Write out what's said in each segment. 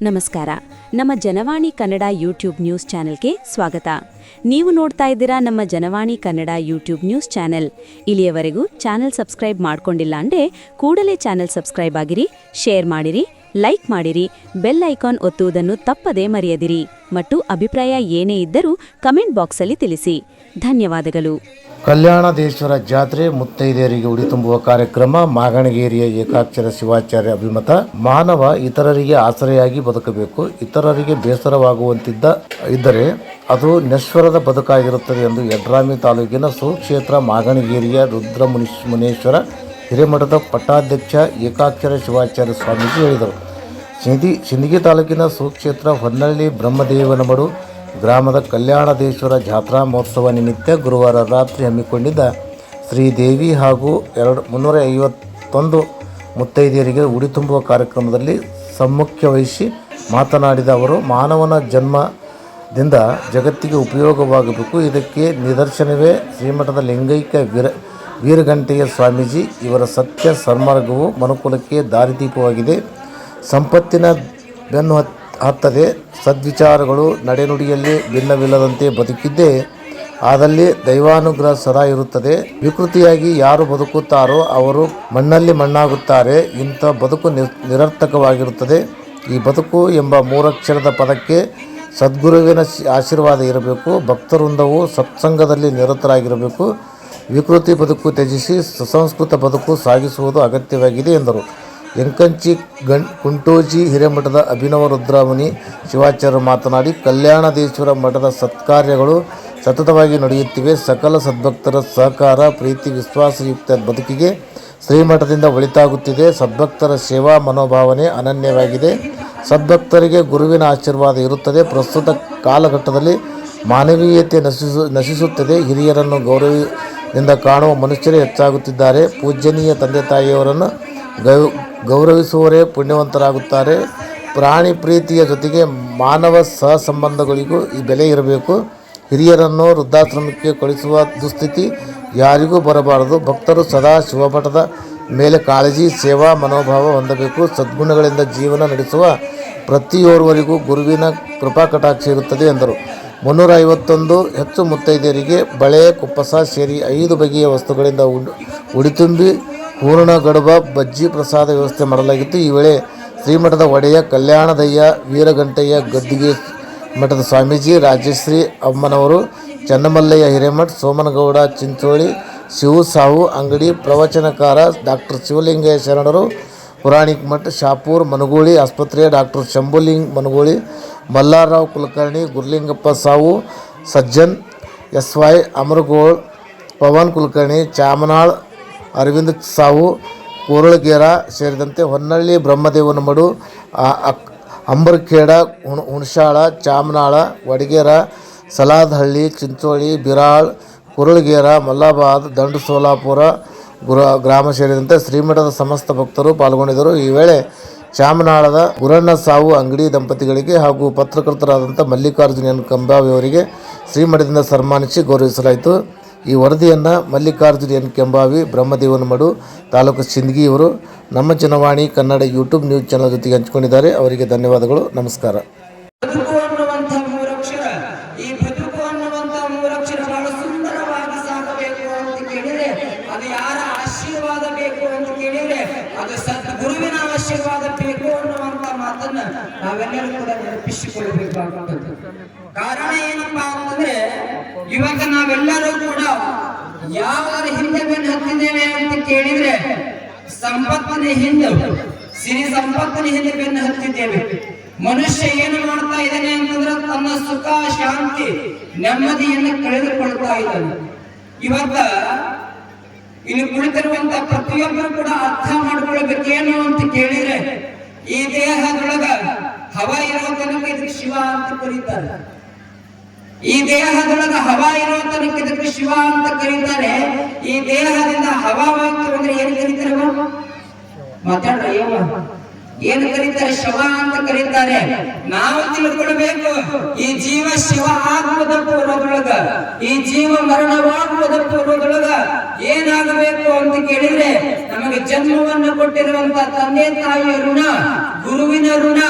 ನಮಸ್ಕಾರ. ನಮ್ಮ Janavani Kannada YouTube news ಚಾನೆಲ್ಗೆ ಸ್ವಾಗತ. ನೀವು ನೋಡ್ತಾ ಇದ್ದೀರಾ ನಮ್ಮ Janavani Kannada YouTube news channel. ಇಲ್ಲಿಯವರೆಗೂ ಚಾನೆಲ್ ಸಬ್ಸ್ಕ್ರೈಬ್ ಮಾಡ್ಕೊಂಡಿಲ್ಲ ಅಂದ್ರೆ ಕೂಡಲೇ ಚಾನೆಲ್ ಸಬ್ಸ್ಕ್ರೈಬ್ ಆಗಿರಿ, ಶೇರ್ ಮಾಡಿರಿ, ಲೈಕ್ ಮಾಡಿರಿ, ಬೆಲ್ ಐಕಾನ್ ಒತ್ತುವುದನ್ನು ತಪ್ಪದೇ ಮರೆಯದಿರಿ ಮತ್ತು ಅಭಿಪ್ರಾಯ ಏನೇ ಇದ್ದರೂ ಕಮೆಂಟ್ ಬಾಕ್ಸಲ್ಲಿ ತಿಳಿಸಿ. ಧನ್ಯವಾದಗಳು. ಕಲ್ಯಾಣದೇಶ್ವರ ಜಾತ್ರೆ ಮುತ್ತೈದೆಯರಿಗೆ ಉಡಿ ತುಂಬುವ ಕಾರ್ಯಕ್ರಮ. ಮಾಗಣಗೇರಿಯ ಏಕಾಕ್ಷರ ಶಿವಾಚಾರ್ಯ ಅಭಿಮತ. ಮಾನವ ಇತರರಿಗೆ ಆಸರೆಯಾಗಿ ಬದುಕಬೇಕು. ಇತರರಿಗೆ ಬೇಸರವಾಗುವಂತಿದ್ದರೆ ಅದು ನಶ್ವರದ ಬದುಕಾಗಿರುತ್ತದೆ ಎಂದು ಯಡ್ರಾಮಿ ತಾಲೂಕಿನ ಸುಕ್ಷೇತ್ರ ಮಾಗಣಗೇರಿಯ ರುದ್ರಮುನೇಶ್ವರ ಹಿರೇಮಠದ ಪಟ್ಟಾಧ್ಯಕ್ಷ ಏಕಾಕ್ಷರ ಶಿವಾಚಾರ್ಯ ಸ್ವಾಮೀಜಿ ಹೇಳಿದರು. ಸಿಂದಗಿ ತಾಲೂಕಿನ ಸುಕ್ಷೇತ್ರ ಹೊನ್ನಳ್ಳಿ ಬ್ರಹ್ಮದೇವನಮಡು ಗ್ರಾಮದ ಕಲ್ಯಾಣದೇಶ್ವರ ಜಾತ್ರಾ ಮಹೋತ್ಸವ ನಿಮಿತ್ತ ಗುರುವಾರ ರಾತ್ರಿ ಹಮ್ಮಿಕೊಂಡಿದ್ದ ಶ್ರೀದೇವಿ ಹಾಗೂ 351 ಮುತ್ತೈದೆಯರಿಗೆ ಉಡಿ ತುಂಬುವ ಕಾರ್ಯಕ್ರಮದಲ್ಲಿ ಸಮ್ಮುಖ್ಯ ವಹಿಸಿ ಮಾತನಾಡಿದ ಅವರು, ಮಾನವನ ಜನ್ಮದಿಂದ ಜಗತ್ತಿಗೆ ಉಪಯೋಗವಾಗಬೇಕು. ಇದಕ್ಕೆ ನಿದರ್ಶನವೇ ಶ್ರೀಮಠದ ಲಿಂಗೈಕ್ಯ ವೀರಘಂಟೆಯ ಸ್ವಾಮೀಜಿ. ಇವರ ಸತ್ಯ ಸನ್ಮಾರ್ಗವು ಮನುಕುಲಕ್ಕೆ ದಾರಿದೀಪವಾಗಿದೆ. ಸಂಪತ್ತಿನ ಬೆನ್ನು ಹತ್ತದೆ ಸದ್ವಿಚಾರಗಳು ನಡೆನುಡಿಯಲ್ಲಿ ಭಿನ್ನವಿಲ್ಲದಂತೆ ಬದುಕಿದ್ದೇ ಆದಲ್ಲಿ ದೈವಾನುಗ್ರಹ ಸದಾ ಇರುತ್ತದೆ. ವಿಕೃತಿಯಾಗಿ ಯಾರು ಬದುಕುತ್ತಾರೋ ಅವರು ಮಣ್ಣಲ್ಲಿ ಮಣ್ಣಾಗುತ್ತಾರೆ. ಇಂಥ ಬದುಕು ನಿರರ್ಥಕವಾಗಿರುತ್ತದೆ. ಈ ಬದುಕು ಎಂಬ 3 ಅಕ್ಷರದ ಪದಕ್ಕೆ ಸದ್ಗುರುವಿನ ಆಶೀರ್ವಾದ ಇರಬೇಕು. ಭಕ್ತವೃಂದವು ಸತ್ಸಂಗದಲ್ಲಿ ನಿರತರಾಗಿರಬೇಕು. ವಿಕೃತಿ ಬದುಕು ತ್ಯಜಿಸಿ ಸುಸಂಸ್ಕೃತ ಬದುಕು ಸಾಗಿಸುವುದು ಅಗತ್ಯವಾಗಿದೆ ಎಂದರು. ಎಂಕಂಚಿ ಕುಂಟೋಜಿ ಹಿರೇಮಠದ ಅಭಿನವ ರುದ್ರಮುನಿ ಶಿವಾಚಾರ್ಯರು ಮಾತನಾಡಿ, ಕಲ್ಯಾಣದೇಶ್ವರ ಮಠದ ಸತ್ಕಾರ್ಯಗಳು ಸತತವಾಗಿ ನಡೆಯುತ್ತಿವೆ. ಸಕಲ ಸದ್ಭಕ್ತರ ಸಹಕಾರ, ಪ್ರೀತಿ, ವಿಶ್ವಾಸಯುಕ್ತ ಬದುಕಿಗೆ ಶ್ರೀಮಠದಿಂದ ಒಳಿತಾಗುತ್ತಿದೆ. ಸದ್ಭಕ್ತರ ಸೇವಾ ಮನೋಭಾವನೆ ಅನನ್ಯವಾಗಿದೆ. ಸದ್ಭಕ್ತರಿಗೆ ಗುರುವಿನ ಆಶೀರ್ವಾದ ಇರುತ್ತದೆ. ಪ್ರಸ್ತುತ ಕಾಲಘಟ್ಟದಲ್ಲಿ ಮಾನವೀಯತೆ ನಶಿಸುತ್ತದೆ. ಹಿರಿಯರನ್ನು ಗೌರವದಿಂದ ಕಾಣುವ ಮನುಷ್ಯರೇ ಹೆಚ್ಚಾಗುತ್ತಿದ್ದಾರೆ. ಪೂಜ್ಯನೀಯ ತಂದೆ ತಾಯಿಯವರನ್ನು ಗೌರವಿಸುವವರೇ ಪುಣ್ಯವಂತರಾಗುತ್ತಾರೆ. ಪ್ರಾಣಿ ಪ್ರೀತಿಯ ಜೊತೆಗೆ ಮಾನವ ಸಹಸಂಬಂಧಗಳಿಗೂ ಈ ಬೆಲೆ ಇರಬೇಕು. ಹಿರಿಯರನ್ನು ವೃದ್ಧಾಶ್ರಮಕ್ಕೆ ಕಳಿಸುವ ದುಸ್ಥಿತಿ ಯಾರಿಗೂ ಬರಬಾರದು. ಭಕ್ತರು ಸದಾ ಶಿವಮಠದ ಮೇಲೆ ಕಾಳಜಿ, ಸೇವಾ ಮನೋಭಾವ ಹೊಂದಬೇಕು. ಸದ್ಗುಣಗಳಿಂದ ಜೀವನ ನಡೆಸುವ ಪ್ರತಿಯೋರ್ವರಿಗೂ ಗುರುವಿನ ಕೃಪಾಕಟಾಕ್ಷ ಇರುತ್ತದೆ ಎಂದರು. 351 ಹೆಚ್ಚು ಮುತ್ತೈದೆಯರಿಗೆ ಬಳೆ, ಕುಪ್ಪಸ ಸೇರಿ 5 ಬಗೆಯ ವಸ್ತುಗಳಿಂದ ಉಡಿತುಂಬಿ ಪೂರ್ಣ ಗಡುಬ, ಬಜ್ಜಿ ಪ್ರಸಾದ ವ್ಯವಸ್ಥೆ ಮಾಡಲಾಗಿತ್ತು. ಈ ವೇಳೆ ಶ್ರೀಮಠದ ಒಡೆಯ ಕಲ್ಯಾಣದಯ್ಯ ವೀರಘಂಟಯ್ಯ ಗದ್ದಿಗೆ ಮಠದ ಸ್ವಾಮೀಜಿ, ರಾಜಶ್ರೀ ಅಮ್ಮನವರು, ಚನ್ನಮಲ್ಲಯ್ಯ ಹಿರೇಮಠ್, ಸೋಮನಗೌಡ ಚಿಂಚೋಳಿ, ಶಿವು ಸಾವು ಅಂಗಡಿ, ಪ್ರವಚನಕಾರ ಡಾಕ್ಟರ್ ಶಿವಲಿಂಗಯ್ಯ ಶರಣರು, ಪುರಾಣಿಕ ಮಠ ಶಾಪೂರ್ ಮನಗೋಳಿ ಆಸ್ಪತ್ರೆ ಡಾಕ್ಟರ್ ಶಂಭುಲಿಂಗ್ ಮನಗೋಳಿ, ಮಲ್ಲಾರಾವ್ ಕುಲಕರ್ಣಿ, ಗುರುಲಿಂಗಪ್ಪ ಸಾವು, ಸಜ್ಜನ್ SY ಅಮರಗೋಳ್, ಪವನ್ ಕುಲಕರ್ಣಿ, ಚಾಮನಾಳ್ ಅರವಿಂದ್ ಸಾವು, ಕೋರಳಗೇರ ಸೇರಿದಂತೆ ಹೊನ್ನಳ್ಳಿ ಬ್ರಹ್ಮದೇವನಮಡು, ಅಂಬರ್ಖೇಡ, ಹುಣಸಾಳ, ಚಾಮನಾಳ, ವಡಗೇರ, ಸಲಾದಹಳ್ಳಿ, ಚಿಂಚೋಳಿ, ಬಿರಾಳ್, ಕುರಳಗೇರ, ಮಲ್ಲಾಬಾದ್, ದಂಡು ಸೋಲಾಪುರ ಗ್ರಾಮ ಸೇರಿದಂತೆ ಶ್ರೀಮಠದ ಸಮಸ್ತ ಭಕ್ತರು ಪಾಲ್ಗೊಂಡಿದ್ದರು. ಈ ವೇಳೆ ಚಾಮನಾಳದ ಗುರಣ್ಣ ಸಾವು ಅಂಗಡಿ ದಂಪತಿಗಳಿಗೆ ಹಾಗೂ ಪತ್ರಕರ್ತರಾದಂಥ ಮಲ್ಲಿಕಾರ್ಜುನ ಎನ್ ಕೆಂಬಾವಿ ಅವರಿಗೆ ಶ್ರೀಮಠದಿಂದ ಸನ್ಮಾನಿಸಿ ಗೌರವಿಸಲಾಯಿತು. ಈ ವರದಿಯನ್ನು ಮಲ್ಲಿಕಾರ್ಜುನ ಎನ್ ಕೆಂಬಾವಿ, ಬ್ರಹ್ಮದೇವನಮಡು, ತಾಲೂಕು ಸಿಂದಗಿ ಇವರು ನಮ್ಮ Janavani Kannada YouTube news channel ಜೊತೆಗೆ ಹಂಚಿಕೊಂಡಿದ್ದಾರೆ. ಅವರಿಗೆ ಧನ್ಯವಾದಗಳು. ನಮಸ್ಕಾರ. ನಾವೆಲ್ಲರೂ ಕೂಡ ನೆನಪಿಸಿಕೊಳ್ಳಬೇಕಾಗುತ್ತದೆ. ಕಾರಣ ಏನಪ್ಪಾ ಅಂತಂದ್ರೆ, ಇವಾಗ ನಾವೆಲ್ಲರೂ ಕೂಡ ಯಾವರ ಹಿಂದೆ ಬೆನ್ನು ಹತ್ತಿದ್ದೇವೆ ಅಂತ ಕೇಳಿದ್ರೆ ಸಂಪತ್ತಿನ ಹಿಂದೆ, ಸಿರಿ ಸಂಪತ್ತಿನ ಹಿಂದೆ ಬೆನ್ನು ಹತ್ತಿದ್ದೇವೆ. ಮನುಷ್ಯ ಏನು ಮಾಡ್ತಾ ಇದ್ದಾನೆ ಅಂತಂದ್ರೆ ತನ್ನ ಸುಖ, ಶಾಂತಿ, ನೆಮ್ಮದಿಯನ್ನು ಕಳೆದುಕೊಳ್ತಾ ಇದ್ದಾನೆ. ಇವತ್ತ ಇಲ್ಲಿ ಕುಳಿತಿರುವಂತ ಪ್ರತಿಯೊಬ್ಬರು ಕೂಡ ಅರ್ಥ ಮಾಡ್ಕೊಳ್ಬೇಕೇನು ಅಂತ ಕೇಳಿದ್ರೆ, ಈ ದೇಹದೊಳಗ ಹವಾ ಇರೋ ತನಕ ಇದಕ್ಕೆ ಶಿವ ಅಂತ ಕರೀತಾರೆ. ಈ ದೇಹದೊಳಗ ಹವಾ ಇರೋ ತನಕ ಇದಕ್ಕೆ ಶಿವ ಅಂತ ಕರೀತಾರೆ. ಈ ದೇಹದಿಂದ ಹವಾ ಹೋಯ್ತು ಅಂದ್ರೆ ಏನು ಕರೀತಾರೆ? ಮಾತಾಡ್ರ ಏನು ಕರೀತಾರೆ? ಶವ ಅಂತ ಕರೀತಾರೆ. ನಾವು ತಿಳ್ಕೊಳ್ಬೇಕು, ಈ ಜೀವ ಶಿವ ಆಗುವುದ ಪೂರ್ವದೊಳಗ, ಈ ಜೀವ ಮರಣವಾಗುವುದ ಪೂರ್ವದೊಳಗ ಏನಾಗಬೇಕು ಅಂತ ಕೇಳಿದ್ರೆ, ನಮಗೆ ಜನ್ಮವನ್ನು ಕೊಟ್ಟಿರುವಂತ ತಂದೆ ತಾಯಿಯ ಋಣ, ಗುರುವಿನ ಋಣ,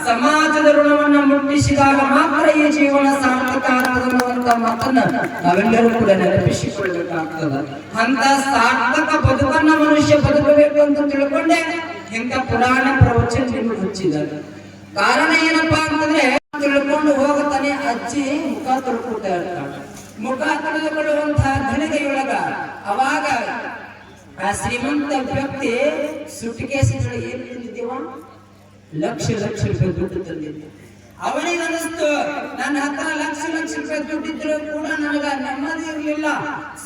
ಸಮಾಜದ ಋಣವನ್ನು ಮುಟ್ಟಿಸಿದಾಗ ಮಾತ್ರ ಈ ಜೀವನ ಸಾರ್ಥಕ ಆಗ್ತದೆ ಅನ್ನುವಂತ ಮಾತನ್ನ ನಾವೆಲ್ಲರೂ ಕೂಡ ನೆನಪಿಸಿಕೊಳ್ಬೇಕಾಗ್ತದೆ. ಅಂತ ಸಾರ್ಥಕ ಬದುಕನ್ನ ಮನುಷ್ಯ ಬದುಕಬೇಕು ಅಂತ ತಿಳ್ಕೊಂಡೆ ಇಂಥ ಪುರಾಣ ಪ್ರವಚನ ನಿಮಗೆ ಹಚ್ಚಿದ್ದಾರೆ. ಕಾರಣ ಏನಪ್ಪಾ ಅಂತಂದ್ರೆ, ತಿಳ್ಕೊಂಡು ಹೋಗುತ್ತಾನೆ ಅಜ್ಜಿ ಮುಖ ತೊಳ್ಕೊಳ್ತಾ ಇರ್ತಾಳೆ. ಮುಖ ತೊಳೆದುಕೊಳ್ಳುವಂತಹ ಘಳಿಗೆಯೊಳಗ ಅವಾಗ ಆ ಶ್ರೀಮಂತ ವ್ಯಕ್ತಿ ಸುಟ್ಕೇಸಿಗಳು ಏನ್ ತಂದಿದ್ದೀವ? ಲಕ್ಷ ಲಕ್ಷ ರೂಪಾಯಿ ದುಡ್ಡು ತಂದಿದ್ದ. ಅವನಿಗೆ ಅನಿಸ್ತು, ನನ್ನ ಹತ್ರ ಲಕ್ಷ ಲಕ್ಷ ರೂಪಾಯಿ ದುಡ್ಡಿದ್ರು ಕೂಡ ನನಗ ನೆಮ್ಮದಿ ಇರ್ಲಿಲ್ಲ,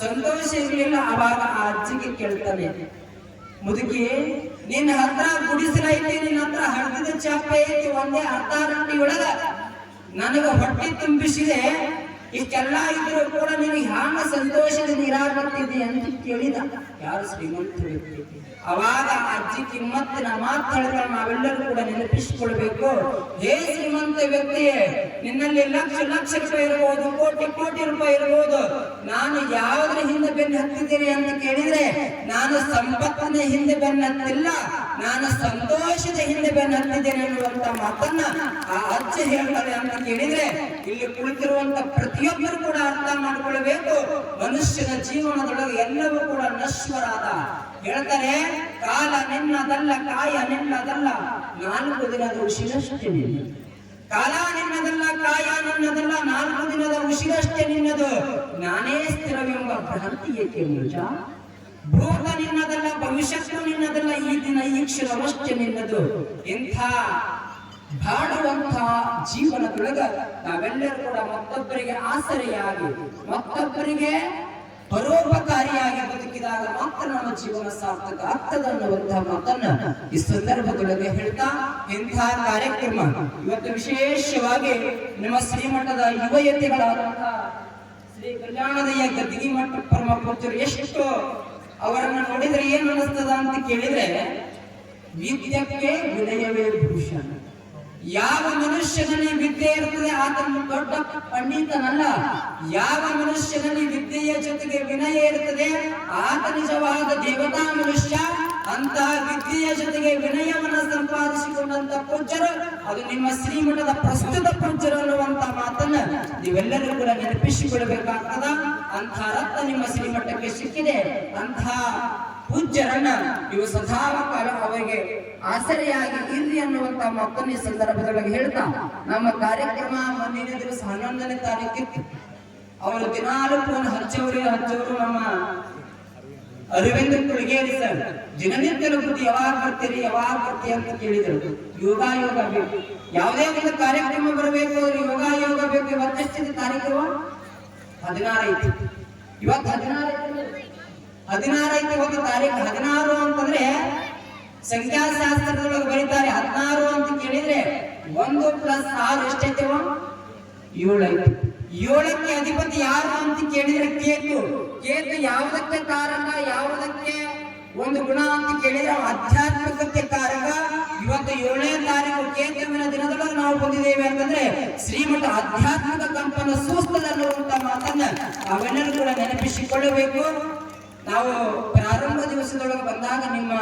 ಸಂತೋಷ ಇರ್ಲಿಲ್ಲ. ಅವಾಗ ಆ ಅಜ್ಜಿಗೆ ಕೇಳ್ತಾನೆ, ಮುದುಕಿ, ನಿನ್ನ ಹತ್ರ ಗುಡಿಸಲ ಐತಿ, ನಿನ್ನ ಹತ್ರ ಹಳದಿದ ಚಾಪೆ ಐತಿ, ಒಂದೇ ಅರ್ಧ ಗಂಟೆ ಒಳಗ ನನಗ ಹೊಟ್ಟೆ ತುಂಬಿಸಿದೆ, ಇಷ್ಟೆಲ್ಲ ಇದ್ರು ಕೂಡ ನಿನಗೆ ಹ್ಯಾಂಗ ಸಂತೋಷದ ನೀರಾಗುತ್ತಿದೆ ಅಂತ ಕೇಳಿದ ಯಾರು? ಶ್ರೀಮಂತ ವ್ಯಕ್ತಿ. ಅವಾಗ ಅಜ್ಜಿ ಕಿಮ್ಮತ್ತಿನ ಮಾತುಗಳನ್ನು ನಾವೆಲ್ಲರೂ ಕೂಡ ನೆನಪಿಸಿಕೊಳ್ಬೇಕು. ಹೇ ಶ್ರೀಮಂತ ವ್ಯಕ್ತಿಯೇ, ನಿನ್ನಲ್ಲಿ ಲಕ್ಷ ಲಕ್ಷ ರೂಪಾಯಿ ಇರಬಹುದು, ಕೋಟಿ ಕೋಟಿ ರೂಪಾಯಿ ಇರಬಹುದು, ನಾನು ಯಾವುದ್ರ ಹಿಂದೆ ಬೆನ್ನು ಹತ್ತಿದ್ದೀನಿ ಅಂತ ಕೇಳಿದ್ರೆ, ನಾನು ಸಂಪತ್ತಿನ ಹಿಂದೆ ಬೆನ್ನು ಹತ್ತಿಲ್ಲ, ನಾನು ಸಂತೋಷದ ಹಿಂದೆ ಬೆನ್ನು ಹತ್ತಿದ್ದೇನೆ ಅನ್ನುವಂತ ಮಾತನ್ನ ಆ ಅಜ್ಜಿ ಹೇಳ್ತಾರೆ ಅಂತ ಕೇಳಿದ್ರೆ, ಇಲ್ಲಿ ಕುಳಿತಿರುವಂತ ಪ್ರತಿಯೊಬ್ಬರು ಕೂಡ ಅರ್ಥ ಮಾಡಿಕೊಳ್ಳಬೇಕು. ಮನುಷ್ಯನ ಜೀವನದೊಳಗೆ ಎಲ್ಲವೂ ಕೂಡ ನಶ್ವರಾದ. ಹೇಳ್ತಾರೆ, ಕಾಲ ನಿನ್ನದಲ್ಲ, ಕಾಯ ನಿನ್ನದಲ್ಲ, 4 ದಿನದ ಉಸಿರಷ್ಟೇ ನಿನ್ನದು. ಕಾಲ ನಿನ್ನದಲ್ಲ, ಕಾಯ ನಿನ್ನದಲ್ಲ, 4 ದಿನದ ಉಸಿರಷ್ಟೇ ನಿನ್ನದು. ನಾನೇ ಸ್ಥಿರವೆಂಬ ಭ್ರಾಂತಿ ಏಕೆ ಮುಜ? ಭೂತ ನಿನ್ನದಲ್ಲ, ಭವಿಷ್ಯಕ್ಕೂ ನಿನ್ನದಲ್ಲ, ಈ ದಿನ ಈ ಕ್ಷಣವಷ್ಟೇ ನಿನ್ನದು. ಇಂಥ ಬಾಳುವಂತ ಜೀವನದೊಳಗ ನಾವೆಲ್ಲರೂ ಕೂಡ ಮತ್ತೊಬ್ಬರಿಗೆ ಆಸರೆಯಾಗಿ, ಮತ್ತೊಬ್ಬರಿಗೆ ಪರೋಪಕಾರಿಯಾಗಿ ಬದುಕಿದಾಗ ಮಾತ್ರ ನಮ್ಮ ಜೀವನ ಸಾರ್ಥಕ ಆಗ್ತದೆ ಅನ್ನುವಂತಹ ಮಾತನ್ನ ಈ ಸಂದರ್ಭದೊಳಗೆ ಹೇಳ್ತಾ, ಇಂತಹ ಕಾರ್ಯಕ್ರಮ ಇವತ್ತು ವಿಶೇಷವಾಗಿ ನಮ್ಮ ಶ್ರೀಮಠದ ಯುವಯತಿಗಳಾದಂತಹ ಶ್ರೀ ಕಲ್ಯಾಣದಯ್ಯ ಗದ್ದಿಗೆ ಮಠ ಪರಮ ಪೂಜ್ಯರು ಎಷ್ಟು ಅವರನ್ನ ನೋಡಿದ್ರೆ ಏನ್ ಅನಿಸ್ತದ ಅಂತ ಕೇಳಿದ್ರೆ, ವಿದ್ಯಕ್ಕೆ ವಿನಯವೇ ಭೂಷಣ. ಯಾವ ಮನುಷ್ಯನಲ್ಲಿ ವಿದ್ಯೆ ಇರ್ತದೆ ಆತನು ದೊಡ್ಡ ಪಂಡಿತನಲ್ಲ. ಯಾವ ಮನುಷ್ಯನಲ್ಲಿ ವಿದ್ಯೆಯ ಜೊತೆಗೆ ವಿನಯ ಇರ್ತದೆ ಆತ ನಿಜವಾದ ದೇವತಾ ಮನುಷ್ಯ. ಅಂತಹ ವಿದ್ಯೆಯ ಜೊತೆಗೆ ವಿನಯವನ್ನು ಸಂಪಾದಿಸಿಕೊಂಡಂತ ಪೂಜ್ಯರು ಅದು ನಿಮ್ಮ ಶ್ರೀಮಠದ ಪ್ರಸ್ತುತ ಪೂಜ್ಯರು ಅನ್ನುವಂತ ಮಾತನ್ನ ನೀವೆಲ್ಲರೂ ಕೂಡ ನೆನಪಿಸಿಕೊಳ್ಳಬೇಕಾಗ್ತದ. ಅಂಥ ರತ್ನ ನಿಮ್ಮ ಶ್ರೀಮಠಕ್ಕೆ ಸಿಕ್ಕಿದೆ. ಅಂತಹ ಪೂಜ್ಯರನ್ನ ನೀವು ಸದಾಕಾಲ ಅವರಿಗೆ ಆಸರೆಯಾಗಿ ಇರ್ಲಿ ಅನ್ನುವಂತ ಮತ್ತೊಂದು ಸಂದರ್ಭದೊಳಗೆ ಹೇಳ್ತಾ, ನಮ್ಮ ಕಾರ್ಯಕ್ರಮ ಮುಂದಿನ ದಿವಸ 11ನೇ ತಾರೀಕಿತ್ತು. ಅವರು ದಿನಾಲು ಫೋನ್ ಹಚ್ಚವರು ನಮ್ಮ ಅರವಿಂದ ಕುಳಗೇರಿ ಸರ್ ದಿನನಿತ್ಯದ ಬುದ್ಧಿ ಯಾವಾಗ ಬರ್ತೀರಿ ಅಂತ ಕೇಳಿದ್ರು. ಯೋಗ ಬೇಕು, ಯಾವುದೇ ಒಂದು ಕಾರ್ಯಕ್ರಮ ಬರಬೇಕು ಯೋಗ ಬೇಕು. ಇವತ್ತೆಷ್ಟಿದೆ ತಾರೀಕು? 16 ಐತಿ. ಇವತ್ತು 16 ಐತಿ. ಒಂದು ತಾರೀಕು 16 ಅಂತಂದ್ರೆ ಸಂಖ್ಯಾಶಾಸ್ತ್ರದೊಳಗೆ ಬರೀತಾರೆ 16 ಅಂತ ಕೇಳಿದ್ರೆ 1 + 6 ಎಷ್ಟೈತೆ? 7 ಐತಿ. 7ಕ್ಕೆ ಅಧಿಪತಿ ಯಾರು ಅಂತ ಕೇಳಿದ್ರೆ ಕೇತು. ಕೇತು ಯಾವುದಕ್ಕೆ ಕಾರಕ, ಯಾವುದಕ್ಕೆ ಒಂದು ಗುಣ ಅಂತ ಕೇಳಿದ್ರೆ ಆಧ್ಯಾತ್ಮಿಕಕ್ಕೆ ಕಾರಕ. ಇವತ್ತು 7ನೇ ತಾರೀಕು ಕೇತುವಿನ ದಿನದೊಳಗೆ ನಾವು ಬಂದಿದ್ದೇವೆ ಅಂತಂದ್ರೆ ಶ್ರೀಮಠ ಆಧ್ಯಾತ್ಮಿಕ ಕಂಪನ ಸೂಸ್ತದನ್ನುವಂತ ಮಾತನ್ನ ಅವೆಲ್ಲರೂ ಕೂಡ ನೆನಪಿಸಿಕೊಳ್ಳಬೇಕು. ನಾವು ಪ್ರಾರಂಭ ದಿವಸದೊಳಗೆ ಬಂದಾಗ ನಿಮ್ಮ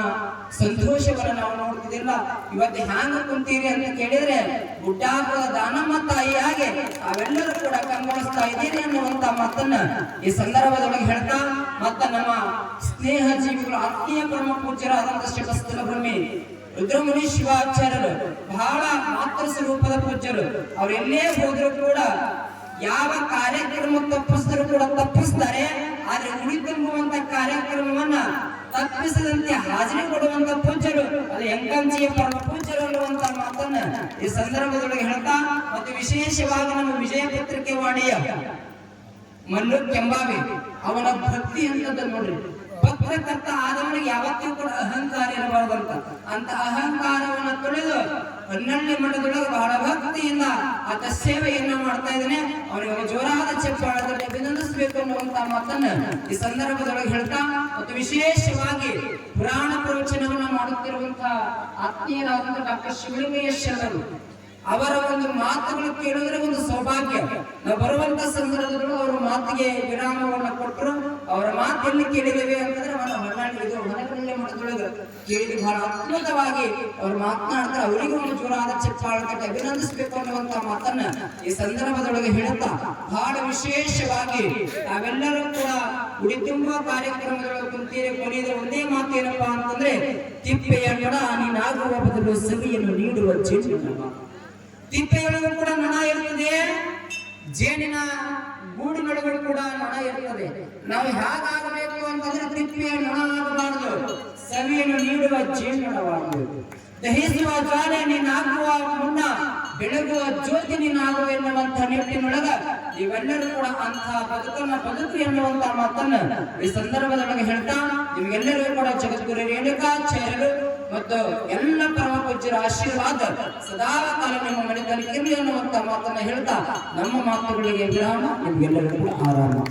ಸಂತೋಷವನ್ನು ನಾವು ನೋಡ್ತಿದ್ದಿಲ್ಲ. ಇವತ್ತು ಹ್ಯಾಂಗ ಕುಂತೀರಿ ಅಂತ ಕೇಳಿದ್ರೆ ಗುಡ್ಡಾಪುರ ದಾನಮ್ಮ ತಾಯಿಯಾಗಿ ಅವೆಲ್ಲರೂ ಕೂಡ ಕಂಗೊಳಿಸ್ತಾ ಇದ್ದೀರಿ ಅನ್ನುವಂತ ಮಾತನ್ನ ಈ ಸಂದರ್ಭದೊಳಗೆ ಹೇಳ್ತಾ, ಮತ್ತ ನಮ್ಮ ಸ್ನೇಹ ಜೀವಿಗಳು ಆತ್ಮೀಯ ಪರಮ ಪೂಜ್ಯರಾದಂತ ಶ್ರೀ ಕಸ್ತೂರಬ್ರಹ್ಮಿ ರುದ್ರಮುನಿ ಶಿವಾಚಾರ್ಯರು ಬಹಳ ಮಾತೃ ಸ್ವರೂಪದ ಪೂಜ್ಯರು. ಅವರೆಲ್ಲೇ ಹೋದ್ರು ಕೂಡ ಯಾವ ಕಾರ್ಯಕ್ರಮ ತಪ್ಪಿಸಿದ್ರು ಕೂಡ ತಪ್ಪಿಸ್ತಾರೆ. ಆದ್ರೆ ಉಳಿತುಂಬುವಂತ ಕಾರ್ಯಕ್ರಮವನ್ನ ತಪ್ಪಿಸದಂತೆ ಹಾಜರಿ ಕೊಡುವಂತ ಪೂಜ್ಯರು ಅದು ಎಂಕಂಚಿಯ ಪರಮ ಪೂಜ್ಯರು ಅನ್ನುವಂತ ಮಾತನ್ನ ಈ ಸಂದರ್ಭದೊಳಗೆ ಹೇಳ್ತಾ, ಮತ್ತು ವಿಶೇಷವಾಗಿ ನಮ್ಮ ವಿಜಯ ಪತ್ರಿಕೆ ವಾಣಿಯ ಮಲ್ಲು ಕೆಂಬಾವಿ ಅವನ ಭಕ್ತಿ ಅಂತದ ನೋಡ್ರಿ. ಪತ್ರಕರ್ತ ಆದವನಿಗೆ ಯಾವತ್ತಿಗೂ ಕೂಡ ಅಹಂಕಾರ ಇರಬಾರ್ದಂತ. ಅಂತ ಅಹಂಕಾರವನ್ನು ತೊಳೆದು ಹೊನ್ನಳ್ಳಿ ಮಠದೊಳಗೆ ಬಹಳ ಭಕ್ತಿಯಿಂದ ಆತ ಸೇವೆಯನ್ನ ಮಾಡ್ತಾ ಇದ್ದಾನೆ. ಅವನಿಗೆ ಜೋರಾದ ಚಪ್ಪಾಳದಲ್ಲಿ ಅಭಿನಂದಿಸಬೇಕು ಅನ್ನುವಂತ ಮಾತನ್ನ ಈ ಸಂದರ್ಭದೊಳಗೆ ಹೇಳ್ತಾ, ಮತ್ತು ವಿಶೇಷವಾಗಿ ಪುರಾಣ ಪ್ರವಚನವನ್ನ ಮಾಡುತ್ತಿರುವಂತಹ ಆತ್ಮೀಯರಾದಂತ ಡಾಕ್ಟರ್ ಶಿವಲಿಂಗಯ್ಯ ಶರಣರು ಅವರ ಒಂದು ಮಾತುಗಳು ಕೇಳಿದ್ರೆ ಒಂದು ಸೌಭಾಗ್ಯ. ನಾವು ಬರುವಂತ ಸಂದರ್ಭದಲ್ಲೂ ಅವರ ಮಾತಿಗೆ ವಿರಾಮವನ್ನ ಕೊಟ್ಟರು. ಅವರ ಮಾತು ಎಲ್ಲಿ ಕೇಳಿದ್ದೇವೆ ಅಂತಂದ್ರೆ ಹೊನ್ನಳ್ಳಿ ಮಠದೊಳಗೆ ಕೇಳಿ ಬಹಳ ಅದ್ಭುತವಾಗಿ ಅವ್ರು ಮಾತನಾಡ್ತಾರೆ. ಅವರಿಗೂ ಒಂದು ಜೋರಾದ ಚಪ್ಪಾಳ ಕಟ್ಟಿ ಅಭಿನಂದಿಸಬೇಕು ಅನ್ನುವಂತ ಮಾತನ್ನ ಈ ಸಂದರ್ಭದೊಳಗೆ ಹೇಳುತ್ತಾ, ಬಹಳ ವಿಶೇಷವಾಗಿ ನಾವೆಲ್ಲರೂ ಕೂಡ ಉಡಿ ತುಂಬಾ ಕಾರ್ಯಕ್ರಮದೊಳಗೆ ಕುಂತೀರಿ. ಕೊನೆಯ ಒಂದೇ ಮಾತು ಏನಪ್ಪಾ ಅಂತಂದ್ರೆ, ತಿಪ್ಪೆಯ ನೊಣ ನೀನಾಗುವ ಬದಲು ಸವಿಯನ್ನು ನೀಡುವ ಜೇನು. ತಿಪ್ಪೆಯೊಳಗೂ ಕೂಡ ನೊಣ ಇರ್ತದೆ, ಜೇನಿನ ಗೂಡಿನೊಳಗೂ ಕೂಡ ನೊಣ ಇರ್ತದೆ. ನಾವು ಹೇಗಾಗಬೇಕು ಅಂತಂದ್ರೆ ತಿಪ್ಪೆಯ ನೊಣ ಆಗಬಾರದು, ಸವಿಯನ್ನು ನೀಡುವ ಜೇನುನೊಣವಾಗಬೇಕು. ದಹಿಸುವ ಜ್ವಾಲೆ ನೀನಾಗುವ ಮುನ್ನ ಬೆಳಗುವ ಜ್ಯೋತಿ ನೀನಾಗುವ ಎನ್ನುವಂತ ನಿಟ್ಟಿನೊಳಗ ನೀವೆಲ್ಲರೂ ಕೂಡ ಅಂತಹ ಬದುಕನ್ನ ಬದುಕು ಎನ್ನುವಂತ ಮಾತನ್ನ ಈ ಸಂದರ್ಭದೊಳಗೆ ಹೇಳ್ತಾ, ನಿಮ್ಗೆಲ್ಲರಿಗೂ ಕೂಡ ಜಗದ್ಗುರು ರೇಣುಕಾಚಾರ್ಯರು ಮತ್ತು ಎಲ್ಲ ಪರಮ ಪೂಜ್ಯರ ಆಶೀರ್ವಾದ ಸದಾ ಕಾಲ ನಿಮ್ಮ ಮನೆಯಲ್ಲಿ ಇರಲಿ ಅನ್ನುವಂತ ಮಾತನ್ನ ಹೇಳ್ತಾ, ನಮ್ಮ ಮಾತುಗಳಿಗೆ ವಿರಾಮ. ನಿಮ್ಗೆಲ್ಲರಿಗೂ ಕೂಡ ಆರಾಮ.